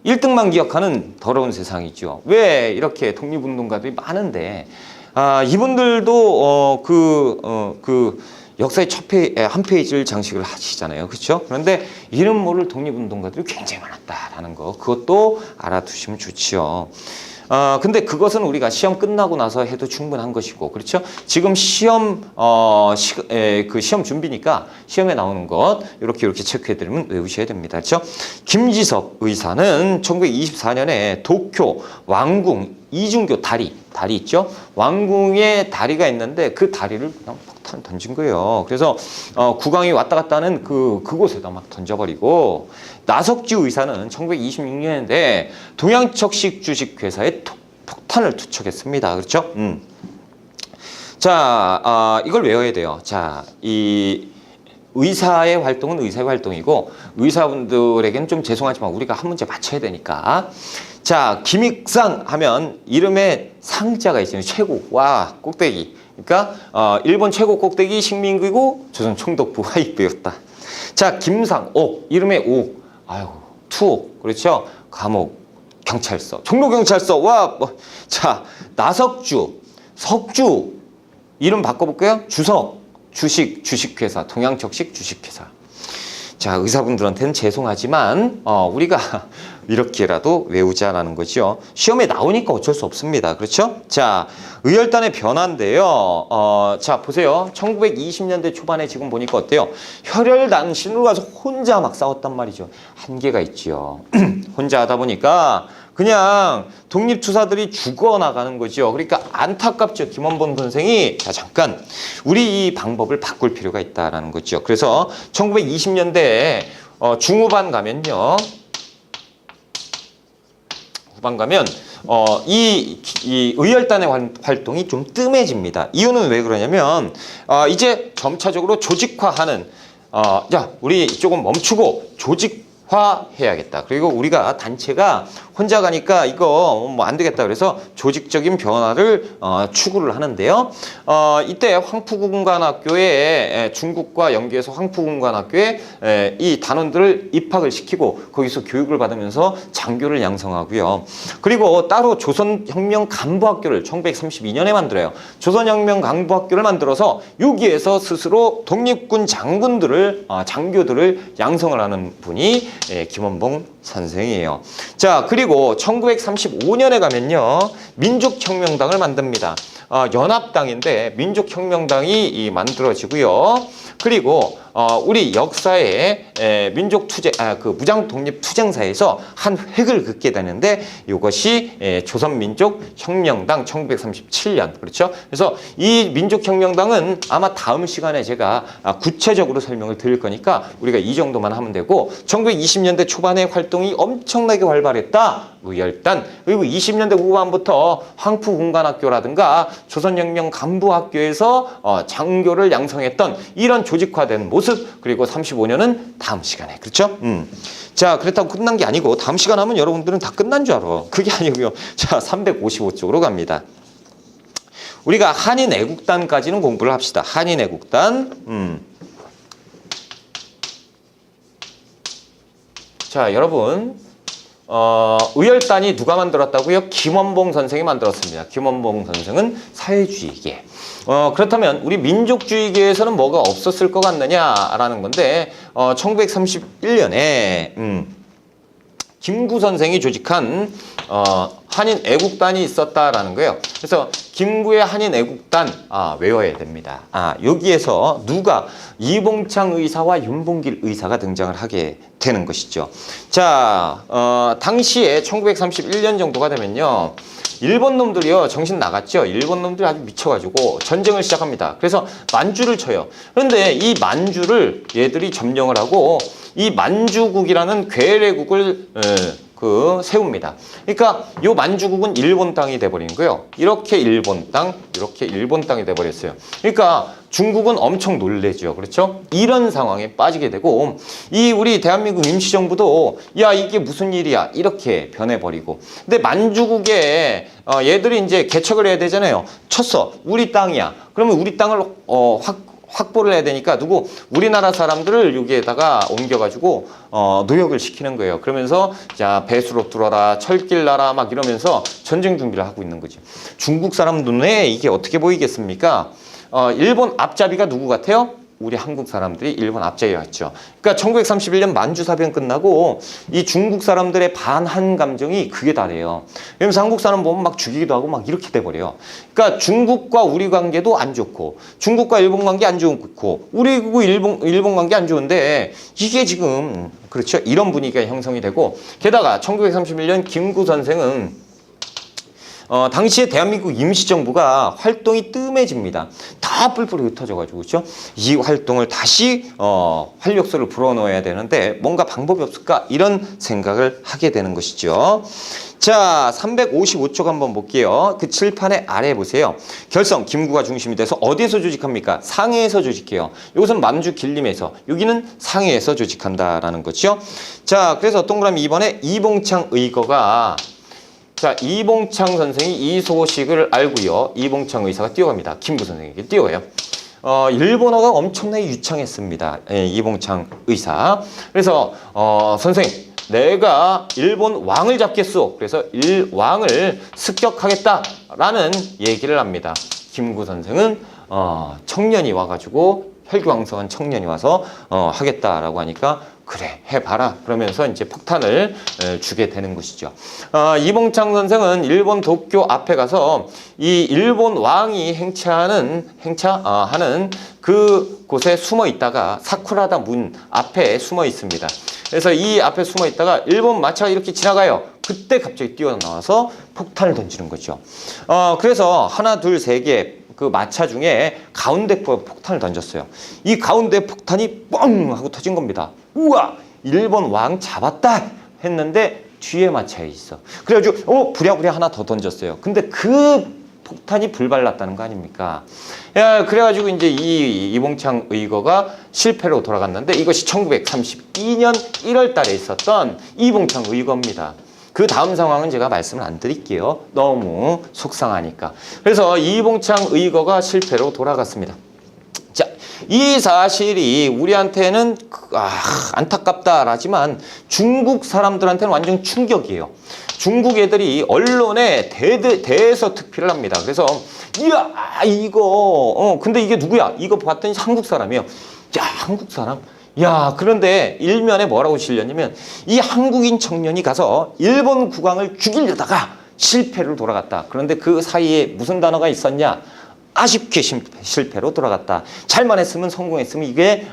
1등만 기억하는 더러운 세상이죠. 왜 이렇게 독립운동가들이 많은데 이분들도 역사의 한 페이지를 장식을 하시잖아요. 그렇죠? 그런데 이름 모를 독립운동가들이 굉장히 많았다라는 거, 그것도 알아두시면 좋지요. 근데 그것은 우리가 시험 끝나고 나서 해도 충분한 것이고, 그렇죠? 지금 시험 준비니까 시험에 나오는 것 이렇게 체크해드리면 외우셔야 됩니다. 그렇죠? 김지석 의사는 1924년에 도쿄 왕궁 이중교 다리 있죠? 왕궁에 다리가 있는데 그 다리를 그냥 폭탄 던진 거예요. 그래서 국왕이 왔다 갔다 하는 그곳에다 막 던져버리고, 나석지 의사는 1926년에 동양척식 주식회사에 폭탄을 투척했습니다. 그렇죠? 자, 이걸 외워야 돼요. 자, 이 의사의 활동은 의사의 활동이고, 의사분들에게는 좀 죄송하지만 우리가 한 문제 맞춰야 되니까. 자, 김익상 하면 이름에 상자가 있어요. 최고, 와, 꼭대기. 그러니까 일본 최고 꼭대기 식민기구 조선 총독부 하익부였다. 자, 김상옥, 이름에 옥, 아이고, 투옥, 그렇죠? 감옥, 경찰서, 종로경찰서. 와, 뭐, 자, 나석주, 석주 이름 바꿔볼까요? 주석, 주식, 주식회사, 동양적식 주식회사. 자, 의사분들한테는 죄송하지만 우리가 이렇게라도 외우자라는 거죠. 시험에 나오니까 어쩔 수 없습니다. 그렇죠? 자, 의열단의 변화인데요. 자, 보세요. 1920년대 초반에 지금 보니까 어때요? 혈혈단 신으로 가서 혼자 막 싸웠단 말이죠. 한계가 있지요. 혼자 하다 보니까 그냥 독립투사들이 죽어나가는 거죠. 그러니까 안타깝죠. 김원봉 선생이 자, 잠깐 우리 이 방법을 바꿀 필요가 있다는 거죠. 그래서 1920년대 중후반 가면요. 후반 가면 이 의열단의 활동이 좀 뜸해집니다. 이유는 왜 그러냐면 이제 점차적으로 조직화하는 자, 우리 조금 멈추고 조직화해야겠다. 그리고 우리가 단체가 혼자 가니까 이거 뭐 안 되겠다. 그래서 조직적인 변화를 추구를 하는데요. 이때 황푸군관학교에 중국과 연계해서 황푸군관학교에 이 단원들을 입학을 시키고 거기서 교육을 받으면서 장교를 양성하고요. 그리고 따로 조선혁명 간부학교를 1932년에 만들어요. 조선혁명 간부학교를 만들어서 여기에서 스스로 독립군 장군들을 장교들을 양성을 하는 분이 김원봉 선생이에요. 자, 그리고 1935년에 가면요. 민족혁명당을 만듭니다. 연합당인데 민족혁명당이 만들어지고요. 그리고 우리 역사의 그 무장독립투쟁사에서 한 획을 긋게 되는데 이것이 조선민족혁명당 1937년. 그렇죠? 그래서 이 민족혁명당은 아마 다음 시간에 제가 구체적으로 설명을 드릴 거니까 우리가 이 정도만 하면 되고 1920년대 초반에 활동이 엄청나게 활발했다. 의열단. 그리고 20년대 후반부터 황푸군관학교라든가 조선혁명 간부학교에서 장교를 양성했던 이런 조직화된 모습. 그리고 35년은 다음 시간에. 그렇죠? 자, 그렇다고 끝난 게 아니고 다음 시간 하면 여러분들은 다 끝난 줄 알아. 그게 아니고요. 자, 355쪽으로 갑니다. 우리가 한인애국단까지는 공부를 합시다. 한인애국단. 자, 여러분. 의열단이 누가 만들었다고요? 김원봉 선생이 만들었습니다. 김원봉 선생은 사회주의계. 그렇다면 우리 민족주의계에서는 뭐가 없었을 것 같느냐라는 건데 1931년에 김구 선생이 조직한 한인애국단이 있었다라는 거예요. 그래서 김구의 한인애국단 외워야 됩니다. 여기에서 누가 이봉창 의사와 윤봉길 의사가 등장을 하게 되는 것이죠. 자, 당시에 1931년 정도가 되면요. 일본 놈들이요, 정신 나갔죠. 일본 놈들이 아주 미쳐가지고 전쟁을 시작합니다. 그래서 만주를 쳐요. 그런데 이 만주를 얘들이 점령을 하고 이 만주국이라는 괴뢰국을 세웁니다. 그러니까 이 만주국은 일본 땅이 돼버린 거예요. 이렇게 일본 땅, 이렇게 일본 땅이 돼버렸어요. 그러니까 중국은 엄청 놀래죠. 그렇죠? 이런 상황에 빠지게 되고 이 우리 대한민국 임시정부도 야, 이게 무슨 일이야 이렇게 변해버리고, 근데 만주국에 얘들이 이제 개척을 해야 되잖아요. 쳤어. 우리 땅이야. 그러면 우리 땅을 확보를 해야 되니까 우리나라 사람들을 여기에다가 옮겨가지고 노역을 시키는 거예요. 그러면서 자, 배수로 뚫어라, 철길 나라 막 이러면서 전쟁 준비를 하고 있는 거죠. 중국 사람 눈에 이게 어떻게 보이겠습니까? 일본 앞잡이가 누구 같아요? 우리 한국 사람들이 일본 앞잡이 같죠. 그러니까 1931년 만주사변 끝나고 이 중국 사람들의 반한 감정이 그게 다래요. 그러면서 한국 사람 보면 막 죽이기도 하고 막 이렇게 돼버려요. 그러니까 중국과 우리 관계도 안 좋고 중국과 일본 관계 안 좋고 우리하고 일본 관계 안 좋은데 이게 지금 그렇죠. 이런 분위기가 형성이 되고, 게다가 1931년 김구 선생은 당시에 대한민국 임시정부가 활동이 뜸해집니다. 다 뿔뿔이 흩어져가지고, 그렇죠? 이 활동을 다시 활력소를 불어넣어야 되는데 뭔가 방법이 없을까? 이런 생각을 하게 되는 것이죠. 자, 355쪽 한번 볼게요. 그 칠판의 아래 보세요. 결성, 김구가 중심이 돼서 어디에서 조직합니까? 상해에서 조직해요. 이것은 만주 길림에서, 여기는 상해에서 조직한다라는 거죠. 자, 그래서 동그라미 2번에 이봉창 의거가, 자, 이봉창 선생이 이 소식을 알고요. 이봉창 의사가 뛰어갑니다. 김구 선생에게 뛰어가요. 일본어가 엄청나게 유창했습니다. 이봉창 의사. 그래서 선생, 내가 일본 왕을 잡겠소. 그래서 일왕을 습격하겠다라는 얘기를 합니다. 김구 선생은 청년이 와가지고 혈기왕성한 청년이 와서 하겠다라고 하니까 그래 해봐라 그러면서 이제 폭탄을 주게 되는 것이죠. 이봉창 선생은 일본 도쿄 앞에 가서 이 일본 왕이 행차하는 그 곳에 숨어 있다가 사쿠라다 문 앞에 숨어 있습니다. 그래서 이 앞에 숨어 있다가 일본 마차가 이렇게 지나가요. 그때 갑자기 뛰어나와서 폭탄을 던지는 거죠. 그래서 하나, 둘, 세 개 그 마차 중에 가운데 폭탄을 던졌어요. 이 가운데 폭탄이 뻥 하고 터진 겁니다. 우와! 일본 왕 잡았다! 했는데 뒤에 마차에 있어. 그래가지고 부랴부랴 하나 더 던졌어요. 근데 그 폭탄이 불발랐다는 거 아닙니까? 야, 그래가지고 이제 이봉창 의거가 실패로 돌아갔는데 이것이 1932년 1월 달에 있었던 이봉창 의거입니다. 그 다음 상황은 제가 말씀을 안 드릴게요. 너무 속상하니까. 그래서 이봉창 의거가 실패로 돌아갔습니다. 자, 이 사실이 우리한테는 안타깝다라지만 중국 사람들한테는 완전 충격이에요. 중국 애들이 언론에 대해서 특필을 합니다. 그래서 이야 이거 근데 이게 누구야? 이거 봤더니 한국 사람이에요. 야 한국 사람? 야 그런데 일면에 뭐라고 실렸냐면 이 한국인 청년이 가서 일본 국왕을 죽이려다가 실패를 돌아갔다. 그런데 그 사이에 무슨 단어가 있었냐? 아쉽게 실패로 돌아갔다. 잘만 했으면 성공했으면 이게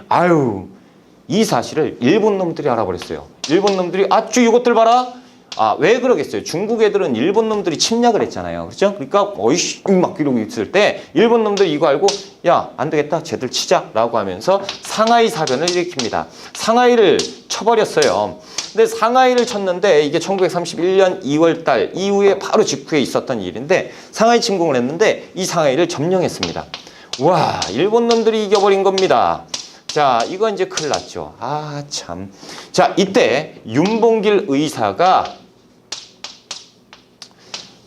이 사실을 일본 놈들이 알아버렸어요. 일본 놈들이 아쭈 이것들 봐라. 왜 그러겠어요? 중국 애들은 일본 놈들이 침략을 했잖아요. 그렇죠? 그러니까 어이씨 막 이러고 있을 때 일본 놈들이 이거 알고 야, 안 되겠다. 쟤들 치자라고 하면서 상하이 사변을 일으킵니다. 상하이를 쳐버렸어요. 근데 상하이를 쳤는데 이게 1931년 2월 달 이후에 바로 직후에 있었던 일인데 상하이 침공을 했는데 이 상하이를 점령했습니다. 와, 일본 놈들이 이겨버린 겁니다. 자, 이거 이제 큰일 났죠. 참. 자, 이때 윤봉길 의사가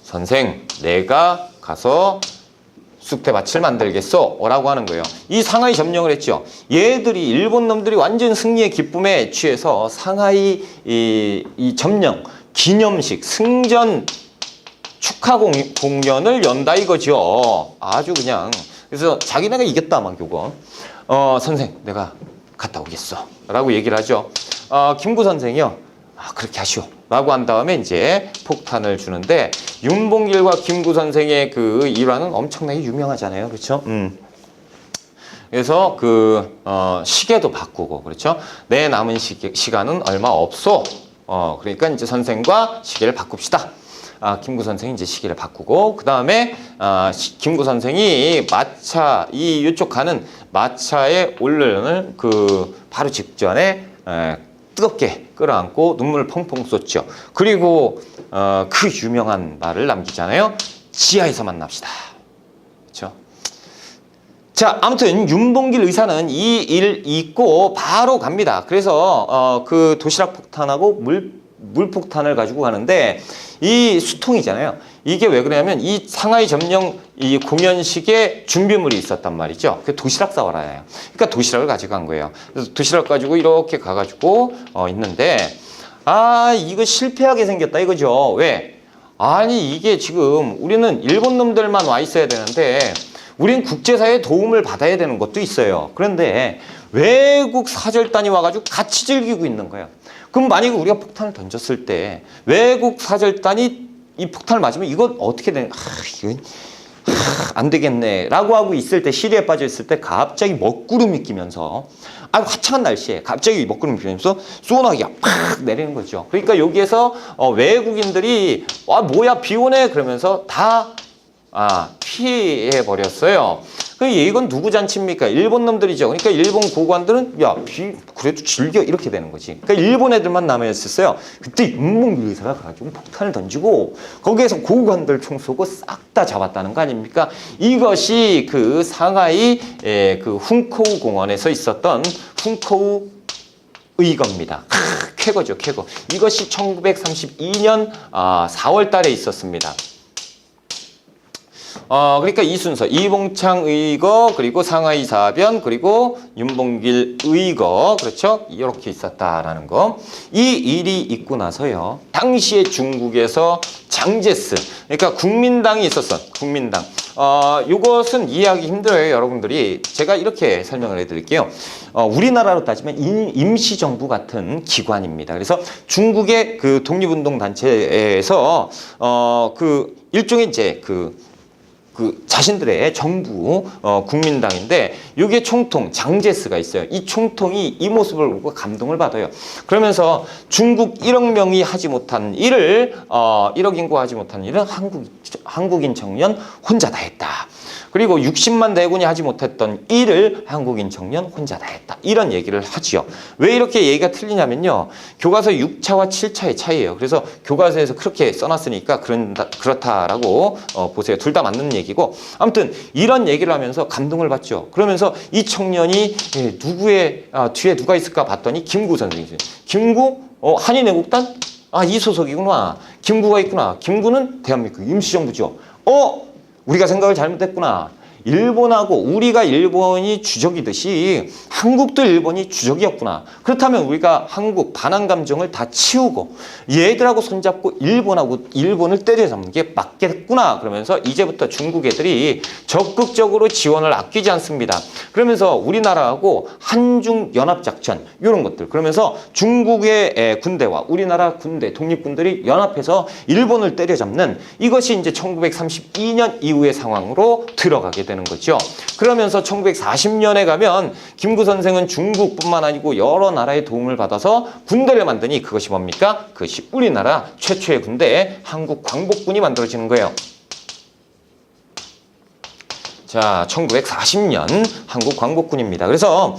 선생, 내가 가서 쑥대밭을 만들겠어 라고 하는 거예요. 이 상하이 점령을 했죠. 얘들이 일본 놈들이 완전 승리의 기쁨에 취해서 상하이 이 점령 기념식 승전 축하 공연을 연다 이거죠. 아주 그냥 그래서 자기네가 이겼다 막 요거 선생 내가 갔다 오겠어 라고 얘기를 하죠. 김구 선생이요. 그렇게 하시오 라고 한 다음에 이제 폭탄을 주는데 윤봉길과 김구 선생의 그 일화는 엄청나게 유명하잖아요. 그렇죠? 그래서 그 시계도 바꾸고 그렇죠? 내 남은 시간은 얼마 없소. 그러니까 이제 선생과 시계를 바꿉시다. 김구 선생이 이제 시계를 바꾸고 그 다음에 김구 선생이 마차 이쪽 가는 마차에 오르는 그 바로 직전에 뜨겁게 끌어안고 눈물을 펑펑 쏟죠. 그리고 그 유명한 말을 남기잖아요. 지하에서 만납시다. 그렇죠? 자, 아무튼 윤봉길 의사는 이 일 잊고 바로 갑니다. 그래서 그 도시락 폭탄하고 물폭탄을 가지고 가는데 이 수통이잖아요. 이게 왜 그러냐면 이 상하이 점령 이 공연식에 준비물이 있었단 말이죠. 그 도시락 싸와라예요. 그러니까 도시락을 가져간 거예요. 그래서 도시락 가지고 이렇게 가가지고 있는데 이거 실패하게 생겼다 이거죠. 왜? 아니 이게 지금 우리는 일본 놈들만 와 있어야 되는데 우린 국제사회의 도움을 받아야 되는 것도 있어요. 그런데 외국 사절단이 와가지고 같이 즐기고 있는 거예요. 그럼 만약에 우리가 폭탄을 던졌을 때 외국 사절단이 이 폭탄을 맞으면 이건 어떻게 되는? 이건 안 되겠네 라고 하고 있을 때 시리에 빠져 있을 때 갑자기 먹구름이 끼면서 화창한 날씨에 갑자기 먹구름이 끼면서 소나기가 팍 내리는 거죠. 그러니까 여기에서 외국인들이 뭐야 비 오네 그러면서 다 피해 버렸어요. 이건 누구 잔치입니까? 일본 놈들이죠. 그러니까 일본 고관들은 비 그래도 즐겨 이렇게 되는 거지. 그러니까 일본 애들만 남아 있었어요. 그때 윤봉길 의사가 가지고 폭탄을 던지고 거기에서 고관들 총 쏘고 싹 다 잡았다는 거 아닙니까? 이것이 그 상하이 그 훈코우 공원에서 있었던 훈코우 의거입니다. 쾌거죠, 쾌거. 이것이 1932년 4월 달에 있었습니다. 그러니까 이 순서 이봉창 의거 그리고 상하이 사변 그리고 윤봉길 의거 그렇죠? 이렇게 있었다라는 거. 이 일이 있고 나서요. 당시에 중국에서 장제스 그러니까 국민당이 있었어. 국민당. 이것은 이해하기 힘들어요, 여러분들이. 제가 이렇게 설명을 해드릴게요. 우리나라로 따지면 임시정부 같은 기관입니다. 그래서 중국의 그 독립운동 단체에서 그 일종의 이제 그 자신들의 정부 국민당인데 이게 총통 장제스가 있어요. 이 총통이 이 모습을 보고 감동을 받아요. 그러면서 중국 1억 명이 하지 못한 일을 1억 인구 하지 못한 일은 한국인 청년 혼자 다 했다. 그리고 60만 대군이 하지 못했던 일을 한국인 청년 혼자 다 했다. 이런 얘기를 하지요. 왜 이렇게 얘기가 틀리냐면요. 교과서 6차와 7차의 차이예요. 그래서 교과서에서 그렇게 써놨으니까 그렇다라고 보세요. 둘 다 맞는 얘기고. 아무튼 이런 얘기를 하면서 감동을 받죠. 그러면서 이 청년이 누구의 뒤에 누가 있을까 봤더니 김구 선생님이세요. 김구? 한인애국단? 이 소속이구나. 김구가 있구나. 김구는 대한민국 임시정부죠. 우리가 생각을 잘못했구나. 일본하고 우리가 일본이 주적이듯이 한국도 일본이 주적이었구나. 그렇다면 우리가 한국 반한 감정을 다 치우고 얘들하고 손잡고 일본을 때려잡는 게 맞겠구나. 그러면서 이제부터 중국 애들이 적극적으로 지원을 아끼지 않습니다. 그러면서 우리나라하고 한중연합작전 이런 것들 그러면서 중국의 군대와 우리나라 군대 독립군들이 연합해서 일본을 때려잡는 이것이 이제 1932년 이후의 상황으로 들어가게 됩니다. 되는 거죠. 그러면서 1940년에 가면 김구 선생은 중국뿐만 아니고 여러 나라의 도움을 받아서 군대를 만드니 그것이 뭡니까? 그것이 우리나라 최초의 군대 한국 광복군이 만들어지는 거예요. 자, 1940년 한국 광복군입니다. 그래서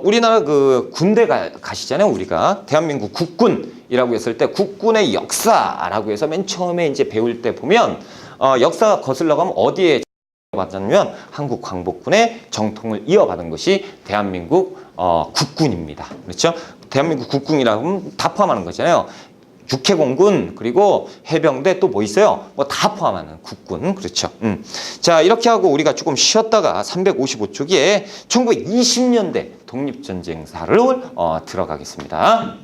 우리나라 그 군대 가시잖아요. 우리가 대한민국 국군이라고 했을 때 국군의 역사라고 해서 맨 처음에 이제 배울 때 보면 역사 거슬러 가면 어디에 맞냐면 한국 광복군의 정통을 이어받은 것이 대한민국 국군입니다. 그렇죠? 대한민국 국군이라고 하면 다 포함하는 거잖아요. 육해공군 그리고 해병대 또 뭐 있어요? 뭐 다 포함하는 국군. 그렇죠. 자, 이렇게 하고 우리가 조금 쉬었다가 355쪽에 1920년대 독립전쟁사를 들어가겠습니다.